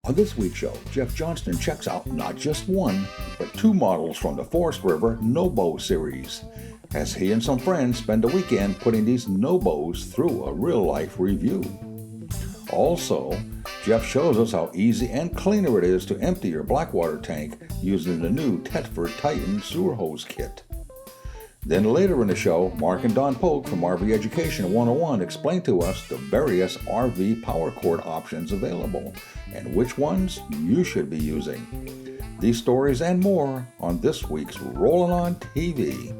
On this week's show, Jeff Johnston checks out not just one, but two models from the Forest River No-Bow series, as he and some friends spend a weekend putting these no-bows through a real-life review. Also, Jeff shows us how easy and cleaner it is to empty your Blackwater tank using the new Thetford Titan sewer hose kit. Then later in the show, Mark and Don Polk from RV Education 101 explain to us the various RV power cord options available and which ones you should be using. These stories and more on this week's Rollin On TV.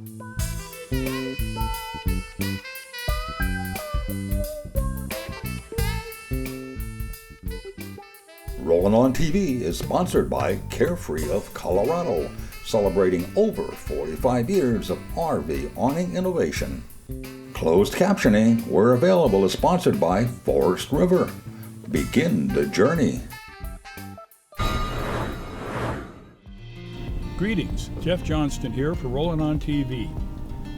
Rollin On TV is sponsored by Carefree of Colorado, celebrating over 45 years of RV awning innovation. Closed captioning, where available, is sponsored by Forest River. Begin the journey. Greetings, Jeff Johnston here for Rollin On TV.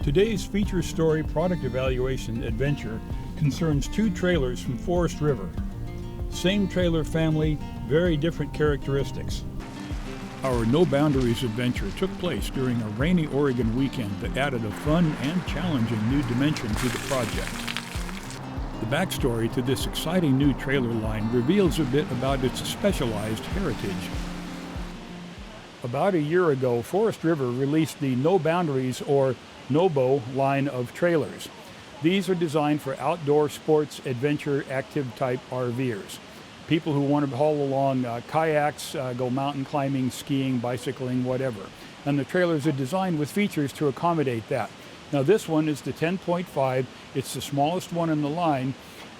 Today's feature story product evaluation adventure concerns two trailers from Forest River. Same trailer family, very different characteristics. Our No Boundaries adventure took place during a rainy Oregon weekend that added a fun and challenging new dimension to the project. The backstory to this exciting new trailer line reveals a bit about its specialized heritage. About a year ago, Forest River released the No Boundaries or No-Bow line of trailers. These are designed for outdoor sports, adventure, active type RVers. People who want to haul along kayaks, go mountain climbing, skiing, bicycling, whatever. And the trailers are designed with features to accommodate that. Now this one is the 10.5. It's the smallest one in the line.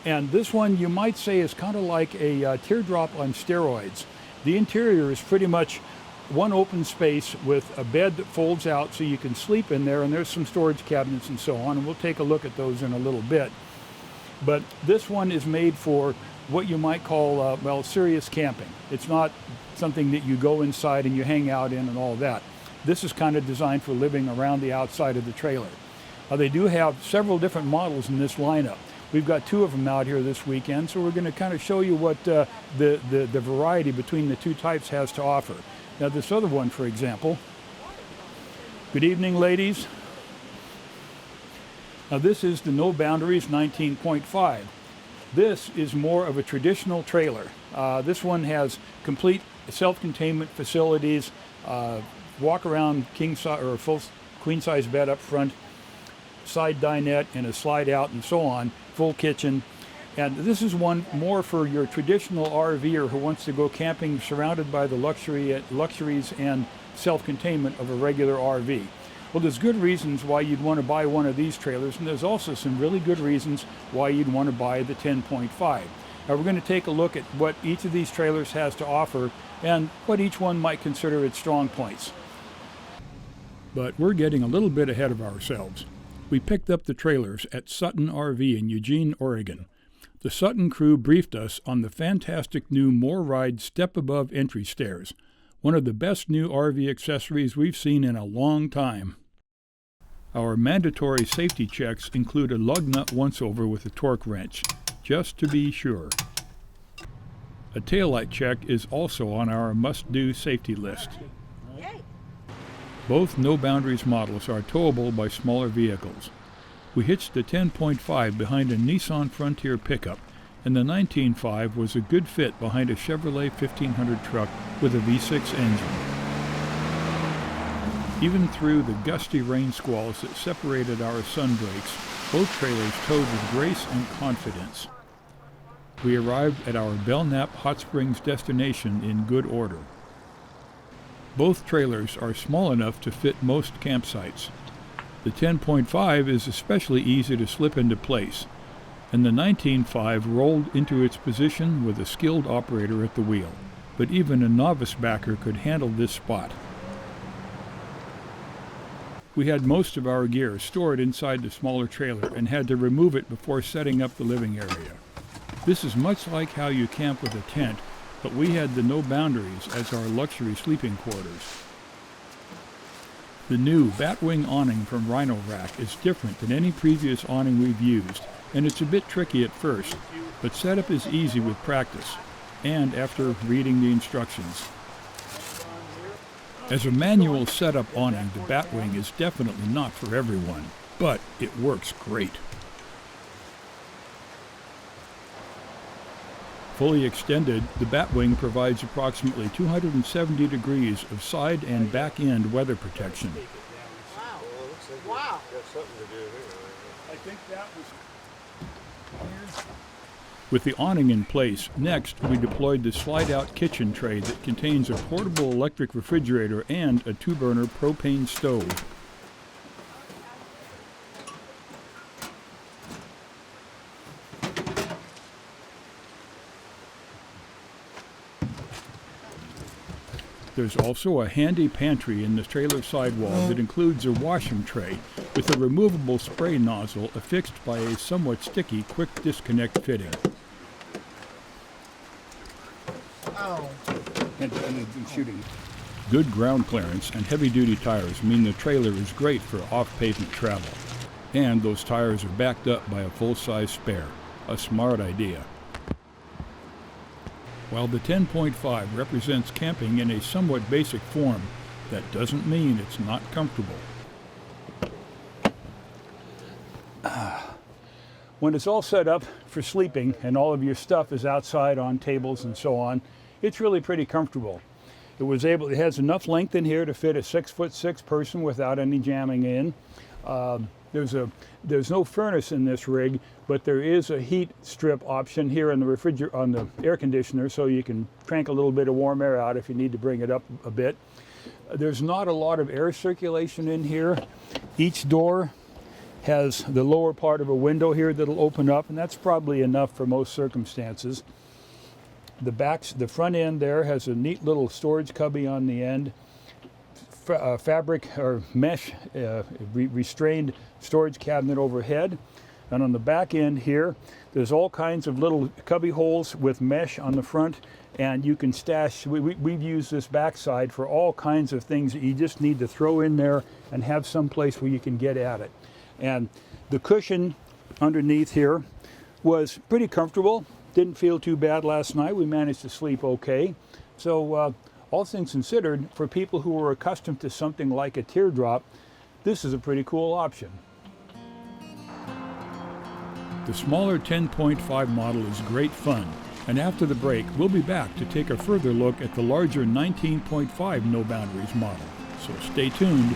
And this one you might say is kind of like a teardrop on steroids. The interior is pretty much one open space with a bed that folds out so you can sleep in there, and there's some storage cabinets and so on, and we'll take a look at those in a little bit. But this one is made for what you might call, serious camping. It's not something that you go inside and you hang out in and all that. This is kind of designed for living around the outside of the trailer. They do have several different models in this lineup. We've got two of them out here this weekend, so we're going to kind of show you what the variety between the two types has to offer. Now this other one, for example, good evening, ladies. Now this is the No Boundaries 19.5. This is more of a traditional trailer. This one has complete self-containment facilities, walk-around king-size or full queen-size bed up front, side dinette, and a slide-out and so on, full kitchen. And this is one more for your traditional RVer who wants to go camping surrounded by the luxuries and self-containment of a regular RV. Well, there's good reasons why you'd want to buy one of these trailers, and there's also some really good reasons why you'd want to buy the 10.5. Now we're going to take a look at what each of these trailers has to offer and what each one might consider its strong points. But we're getting a little bit ahead of ourselves. We picked up the trailers at Sutton RV in Eugene, Oregon. The Sutton crew briefed us on the fantastic new More-Ride step-above entry stairs, one of the best new RV accessories we've seen in a long time. Our mandatory safety checks include a lug nut once-over with a torque wrench, just to be sure. A taillight check is also on our must-do safety list. Both No Boundaries models are towable by smaller vehicles. We hitched the 10.5 behind a Nissan Frontier pickup, and the 19.5 was a good fit behind a Chevrolet 1500 truck with a V6 engine. Even through the gusty rain squalls that separated our sun breaks, both trailers towed with grace and confidence. We arrived at our Belknap Hot Springs destination in good order. Both trailers are small enough to fit most campsites. The 10.5 is especially easy to slip into place, and the 19.5 rolled into its position with a skilled operator at the wheel, but even a novice backer could handle this spot. We had most of our gear stored inside the smaller trailer and had to remove it before setting up the living area. This is much like how you camp with a tent, but we had the No Boundaries as our luxury sleeping quarters. The new Batwing awning from Rhino Rack is different than any previous awning we've used, and it's a bit tricky at first, but setup is easy with practice. and after reading the instructions. As a manual setup awning, the Batwing is definitely not for everyone, but it works great. Fully extended, the Batwing provides approximately 270 degrees of side and back end weather protection. Wow. I think that was... With the awning in place, next we deployed the slide-out kitchen tray that contains a portable electric refrigerator and a 2-burner propane stove. There's also a handy pantry in the trailer sidewall that includes a washing tray with a removable spray nozzle affixed by a somewhat sticky quick disconnect fitting. Oh. And shooting. Good ground clearance and heavy-duty tires mean the trailer is great for off-pavement travel. And those tires are backed up by a full-size spare. A smart idea. While the 10.5 represents camping in a somewhat basic form, that doesn't mean it's not comfortable. When it's all set up for sleeping and all of your stuff is outside on tables and so on, it's really pretty comfortable. It has enough length in here to fit a 6'6" person without any jamming in. There's no furnace in this rig, but there is a heat strip option here on the air conditioner, so you can crank a little bit of warm air out if you need to bring it up a bit. There's not a lot of air circulation in here. Each door has the lower part of a window here that'll open up, and that's probably enough for most circumstances. The front end there has a neat little storage cubby on the end. Fabric or mesh restrained storage cabinet overhead, and on the back end here there's all kinds of little cubby holes with mesh on the front, and you can stash. We've used this backside for all kinds of things that you just need to throw in there and have some place where you can get at it. And the cushion underneath here was pretty comfortable. Didn't feel too bad last night. We managed to sleep okay. So all things considered, for people who are accustomed to something like a teardrop, this is a pretty cool option. The smaller 10.5 model is great fun, and after the break, we'll be back to take a further look at the larger 19.5 No Boundaries model. So stay tuned.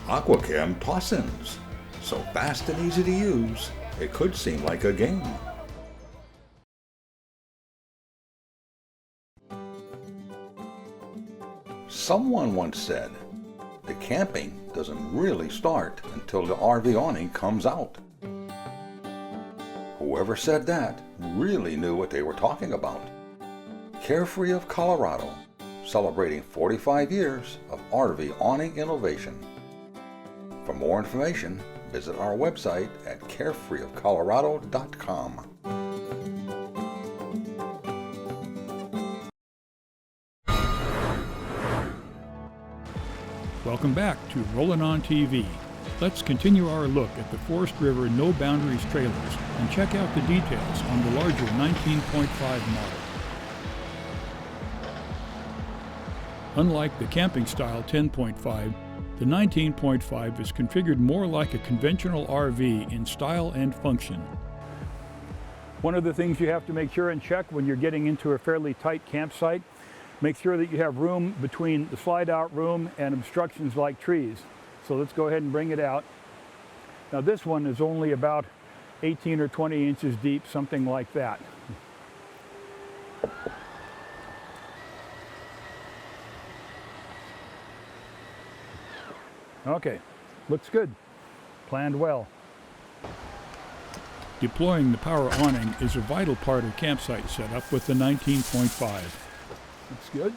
Aquacam toss-ins. So fast and easy to use, it could seem like a game. Someone once said, the camping doesn't really start until the RV awning comes out. Whoever said that really knew what they were talking about. Carefree of Colorado, celebrating 45 years of RV awning innovation. For more information, visit our website at carefreeofcolorado.com. Welcome back to Rollin On TV. Let's continue our look at the Forest River No Boundaries trailers and check out the details on the larger 19.5 model. Unlike the camping-style 10.5, the 19.5 is configured more like a conventional RV in style and function. One of the things you have to make sure and check when you're getting into a fairly tight campsite, make sure that you have room between the slide-out room and obstructions like trees. So let's go ahead and bring it out. Now this one is only about 18 or 20 inches deep, something like that. Okay, looks good. Planned well. Deploying the power awning is a vital part of campsite setup with the 19.5. Looks good.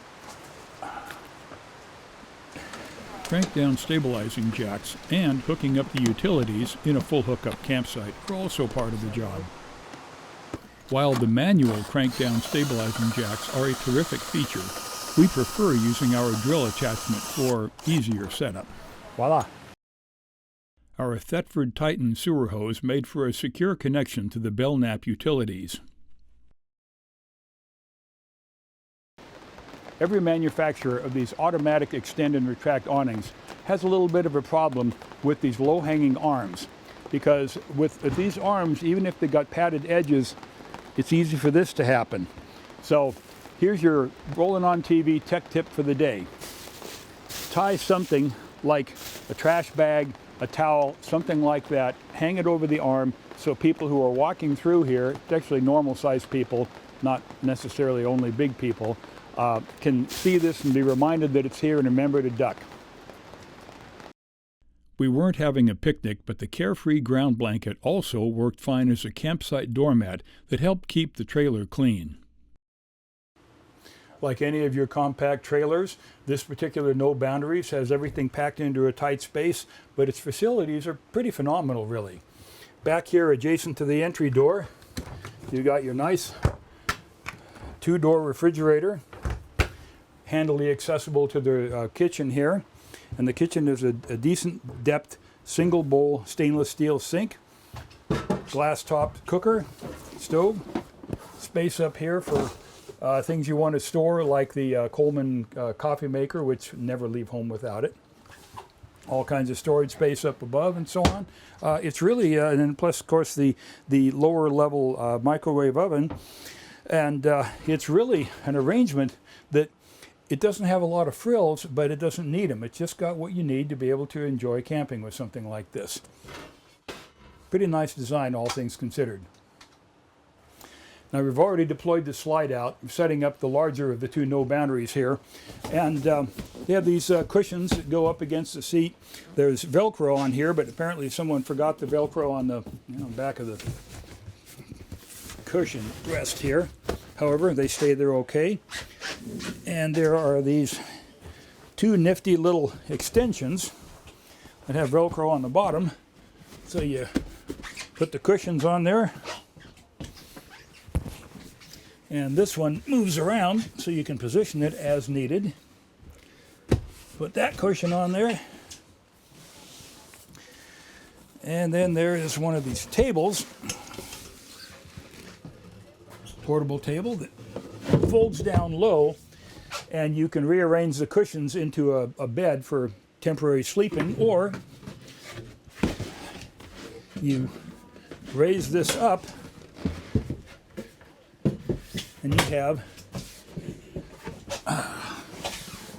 crank down stabilizing jacks, and hooking up the utilities in a full hookup campsite are also part of the job. While the manual crank down stabilizing jacks are a terrific feature, we prefer using our drill attachment for easier setup. Voila! Our Thetford Titan sewer hose made for a secure connection to the Belknap utilities. Every manufacturer of these automatic extend and retract awnings has a little bit of a problem with these low-hanging arms, because with these arms, even if they got padded edges, it's easy for this to happen. So here's your Rollin On TV tech tip for the day. Tie something like a trash bag, a towel, something like that, hang it over the arm so people who are walking through here, actually normal-sized people, not necessarily only big people, can see this and be reminded that it's here and remember to duck. We weren't having a picnic, but the Carefree ground blanket also worked fine as a campsite doormat that helped keep the trailer clean. Like any of your compact trailers, this particular No Boundaries has everything packed into a tight space, but its facilities are pretty phenomenal, really. Back here, adjacent to the entry door, you got your nice two-door refrigerator, handily accessible to the kitchen here. And the kitchen is a decent depth, single bowl stainless steel sink, glass topped cooker, stove, space up here for things you want to store, like the Coleman coffee maker, which never leave home without it. All kinds of storage space up above and so on. It's really, and then plus of course the lower level microwave oven. And it's really an arrangement that it doesn't have a lot of frills, but it doesn't need them. It's just got what you need to be able to enjoy camping with something like this. Pretty nice design, all things considered. Now we've already deployed the slide out, setting up the larger of the two No Boundaries here. And they have these cushions that go up against the seat. There's Velcro on here, but apparently someone forgot the Velcro on the back of the cushion rest here. However, they stay there okay. And there are these two nifty little extensions that have Velcro on the bottom. So you put the cushions on there. And this one moves around so you can position it as needed. Put that cushion on there. And then there is one of these tables, portable table that folds down low, and you can rearrange the cushions into a bed for temporary sleeping, or you raise this up and you have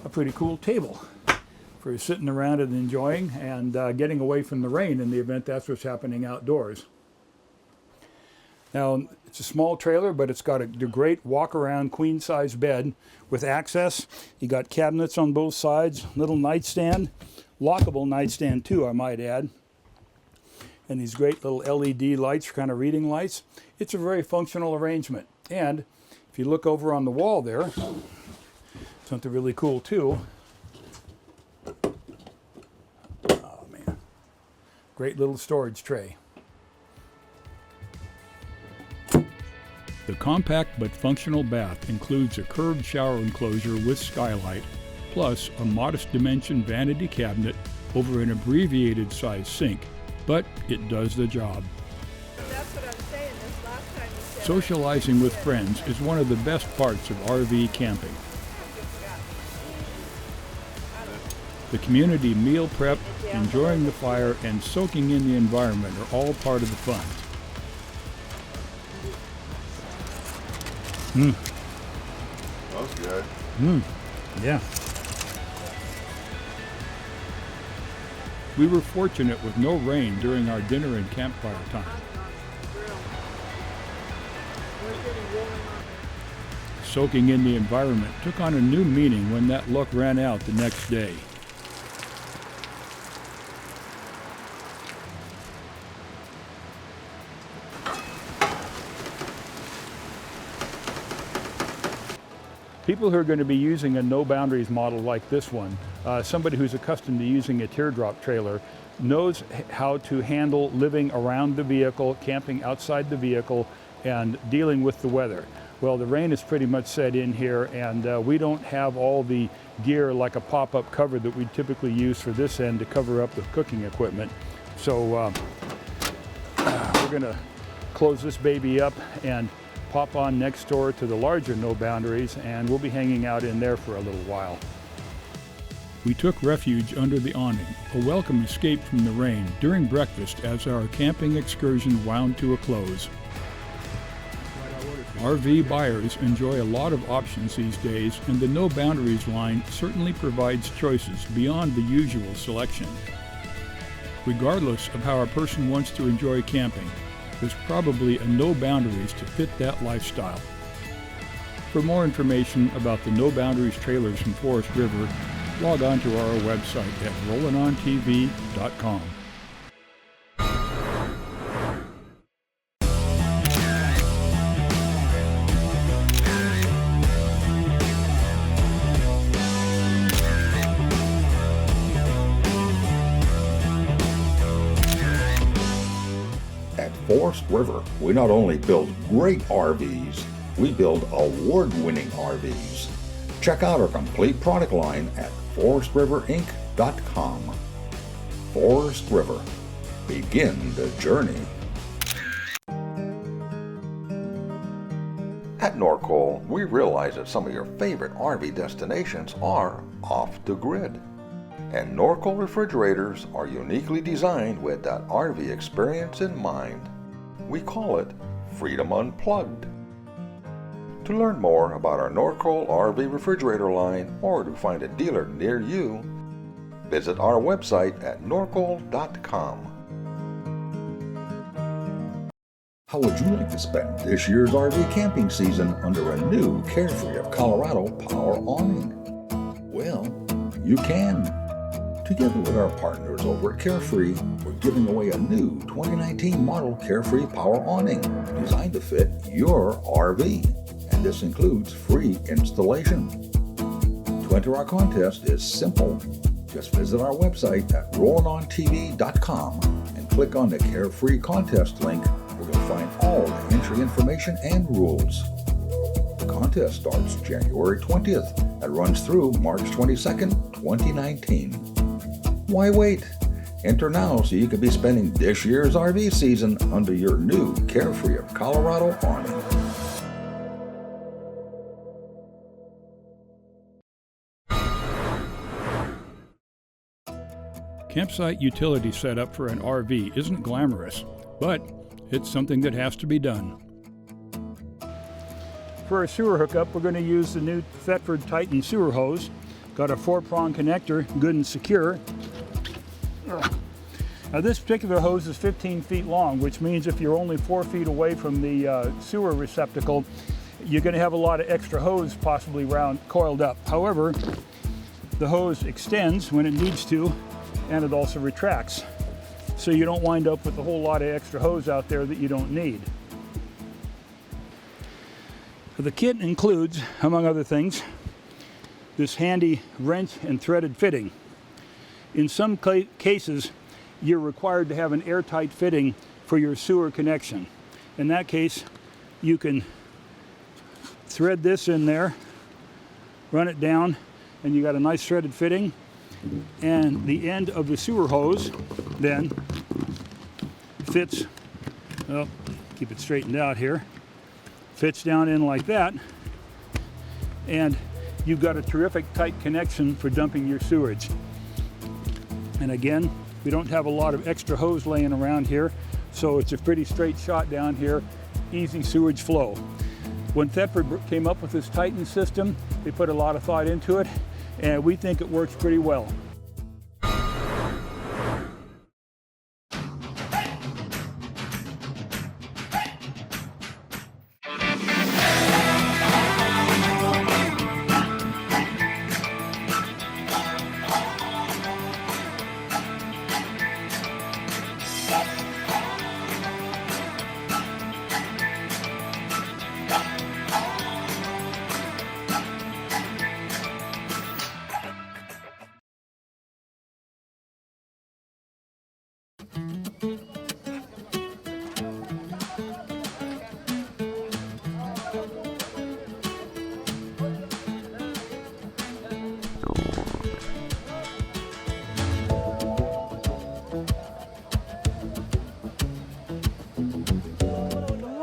a pretty cool table for sitting around and enjoying and getting away from the rain in the event that's what's happening outdoors. Now, it's a small trailer, but it's got a great walk-around queen-size bed with access. You got cabinets on both sides, little nightstand, lockable nightstand too, I might add. And these great little LED lights, kind of reading lights. It's a very functional arrangement. And if you look over on the wall there, something really cool too. Oh man, great little storage tray. The compact but functional bath includes a curved shower enclosure with skylight, plus a modest dimension vanity cabinet over an abbreviated size sink, but it does the job. That's what I'm saying. This last time you said Socializing with friends is one of the best parts of RV camping. The community meal prep, enjoying the fire, and soaking in the environment are all part of the fun. That was good. Yeah. We were fortunate with no rain during our dinner and campfire time. Soaking in the environment took on a new meaning when that luck ran out the next day. People who are going to be using a No Boundaries model like this one somebody who's accustomed to using a teardrop trailer knows how to handle living around the vehicle, camping outside the vehicle, and dealing with the weather. Well, the rain is pretty much set in here, and we don't have all the gear like a pop-up cover that we typically use for this end to cover up the cooking equipment. So we're gonna close this baby up and pop on next door to the larger No Boundaries, and we'll be hanging out in there for a little while. We took refuge under the awning, a welcome escape from the rain, during breakfast as our camping excursion wound to a close. RV buyers enjoy a lot of options these days, and the No Boundaries line certainly provides choices beyond the usual selection. Regardless of how a person wants to enjoy camping, there's probably a No Boundaries to fit that lifestyle. For more information about the No Boundaries trailers from Forest River, log on to our website at rollinontv.com. At Forest River, we not only build great RVs, we build award-winning RVs. Check out our complete product line at forestriverinc.com. Forest River. Begin the journey. At Norcoal, we realize that some of your favorite RV destinations are off the grid. And Norcoal refrigerators are uniquely designed with that RV experience in mind. We call it Freedom Unplugged. To learn more about our Norcoal RV refrigerator line or to find a dealer near you, visit our website at norcoal.com. How would you like to spend this year's RV camping season under a new Carefree of Colorado Power Awning? Well, you can. Together with our partners over at Carefree, we're giving away a new 2019 model Carefree Power Awning designed to fit your RV. And this includes free installation. To enter our contest is simple. Just visit our website at rollinontv.com and click on the Carefree contest link, where you'll find all the entry information and rules. The contest starts January 20th and runs through March 22nd, 2019. Why wait? Enter now so you can be spending this year's RV season under your new Carefree of Colorado awning. Campsite utility setup for an RV isn't glamorous, but it's something that has to be done. For our sewer hookup, we're going to use the new Thetford Titan sewer hose. Got a 4-prong connector, good and secure. Now this particular hose is 15 feet long, which means if you're only 4 feet away from the sewer receptacle, you're going to have a lot of extra hose possibly coiled up. However, the hose extends when it needs to, and it also retracts. So you don't wind up with a whole lot of extra hose out there that you don't need. The kit includes, among other things, this handy wrench and threaded fitting. In some cases, you're required to have an airtight fitting for your sewer connection. In that case, you can thread this in there, run it down, and you got a nice threaded fitting. And the end of the sewer hose then fits, well, keep it straightened out here, fits down in like that, and you've got a terrific tight connection for dumping your sewage. And again, we don't have a lot of extra hose laying around here, so it's a pretty straight shot down here, easy sewage flow. When Thetford came up with this Titan system, they put a lot of thought into it, and we think it works pretty well.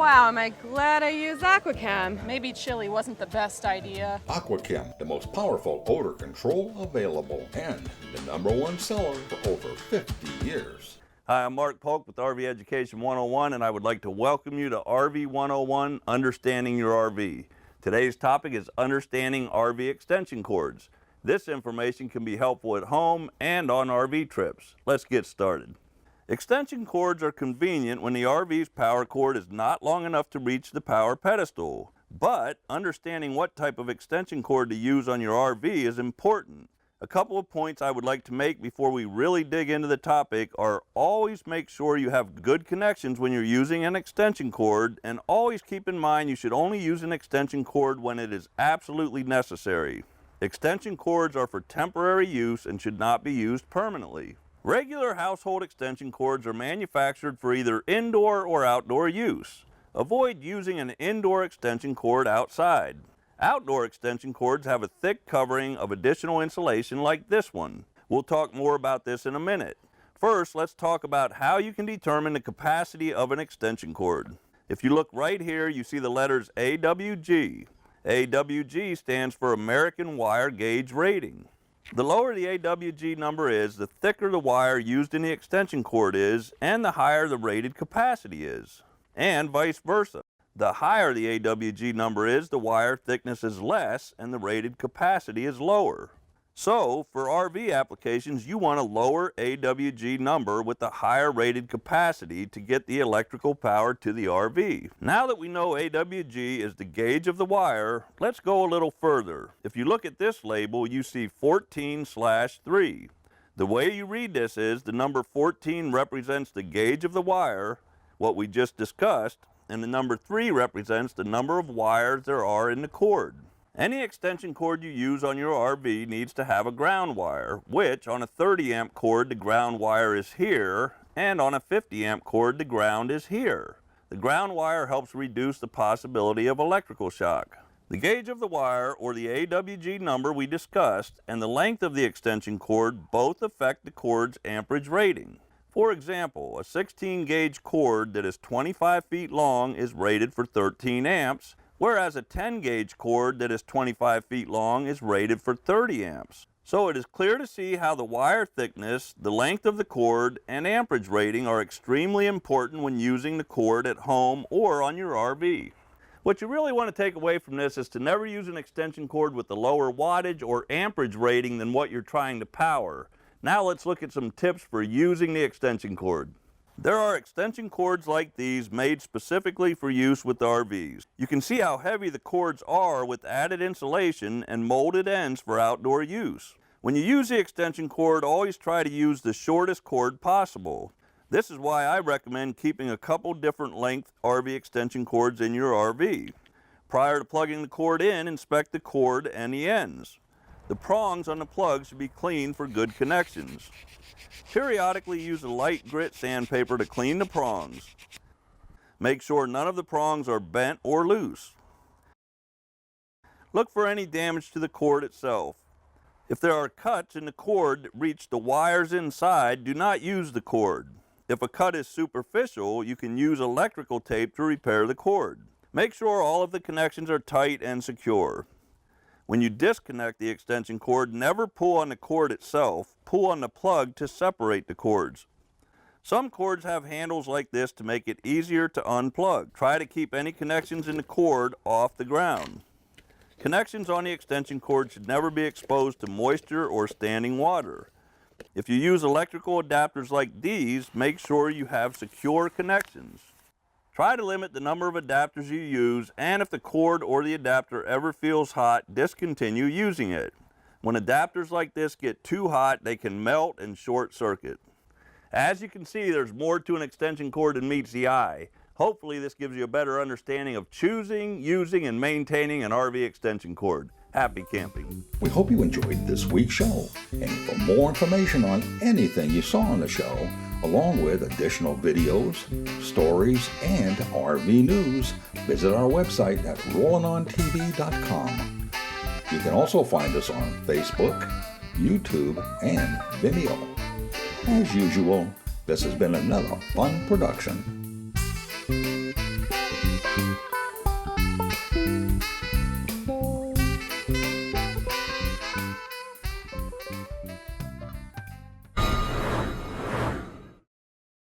Wow, am I glad I used Aquachem. Maybe chili wasn't the best idea. Aquachem, the most powerful odor control available and the #1 seller for over 50 years. Hi, I'm Mark Polk with RV Education 101, and I would like to welcome you to RV 101, Understanding Your RV. Today's topic is understanding RV extension cords. This information can be helpful at home and on RV trips. Let's get started. Extension cords are convenient when the RV's power cord is not long enough to reach the power pedestal. But understanding what type of extension cord to use on your RV is important. A couple of points I would like to make before we really dig into the topic are always make sure you have good connections when you're using an extension cord, and always keep in mind you should only use an extension cord when it is absolutely necessary. Extension cords are for temporary use and should not be used permanently. Regular household extension cords are manufactured for either indoor or outdoor use. Avoid using an indoor extension cord outside. Outdoor extension cords have a thick covering of additional insulation like this one. We'll talk more about this in a minute. First, let's talk about how you can determine the capacity of an extension cord. If you look right here, you see the letters AWG. AWG stands for American Wire Gauge Rating. The lower the AWG number is, the thicker the wire used in the extension cord is, and the higher the rated capacity is, and vice versa. The higher the AWG number is, the wire thickness is less and the rated capacity is lower. So, for RV applications, you want a lower AWG number with a higher rated capacity to get the electrical power to the RV. Now that we know AWG is the gauge of the wire, let's go a little further. If you look at this label, you see 14/3. The way you read this is the number 14 represents the gauge of the wire, what we just discussed, and the number 3 represents the number of wires there are in the cord. Any extension cord you use on your RV needs to have a ground wire, which on a 30 amp cord the ground wire is here, and on a 50 amp cord the ground is here. The ground wire helps reduce the possibility of electrical shock. The gauge of the wire, or the AWG number we discussed, and the length of the extension cord both affect the cord's amperage rating. For example, a 16 gauge cord that is 25 feet long is rated for 13 amps, whereas a 10 gauge cord that is 25 feet long is rated for 30 amps. So it is clear to see how the wire thickness, the length of the cord, and amperage rating are extremely important when using the cord at home or on your RV. What you really want to take away from this is to never use an extension cord with a lower wattage or amperage rating than what you're trying to power. Now let's look at some tips for using the extension cord. There are extension cords like these made specifically for use with RVs. You can see how heavy the cords are with added insulation and molded ends for outdoor use. When you use the extension cord, always try to use the shortest cord possible. This is why I recommend keeping a couple different length RV extension cords in your RV. Prior to plugging the cord in, inspect the cord and the ends. The prongs on the plug should be cleaned for good connections. Periodically use a light grit sandpaper to clean the prongs. Make sure none of the prongs are bent or loose. Look for any damage to the cord itself. If there are cuts in the cord that reach the wires inside, do not use the cord. If a cut is superficial, you can use electrical tape to repair the cord. Make sure all of the connections are tight and secure. When you disconnect the extension cord, never pull on the cord itself, pull on the plug to separate the cords. Some cords have handles like this to make it easier to unplug. Try to keep any connections in the cord off the ground. Connections on the extension cord should never be exposed to moisture or standing water. If you use electrical adapters like these, make sure you have secure connections. Try to limit the number of adapters you use, and if the cord or the adapter ever feels hot, discontinue using it. When adapters like this get too hot, they can melt and short circuit. As you can see, there's more to an extension cord than meets the eye. Hopefully this gives you a better understanding of choosing, using, and maintaining an RV extension cord. Happy camping. We hope you enjoyed this week's show. And for more information on anything you saw on the show, along with additional videos, stories, and RV news, visit our website at rollinontv.com. You can also find us on Facebook, YouTube, and Vimeo. As usual, this has been another fun production.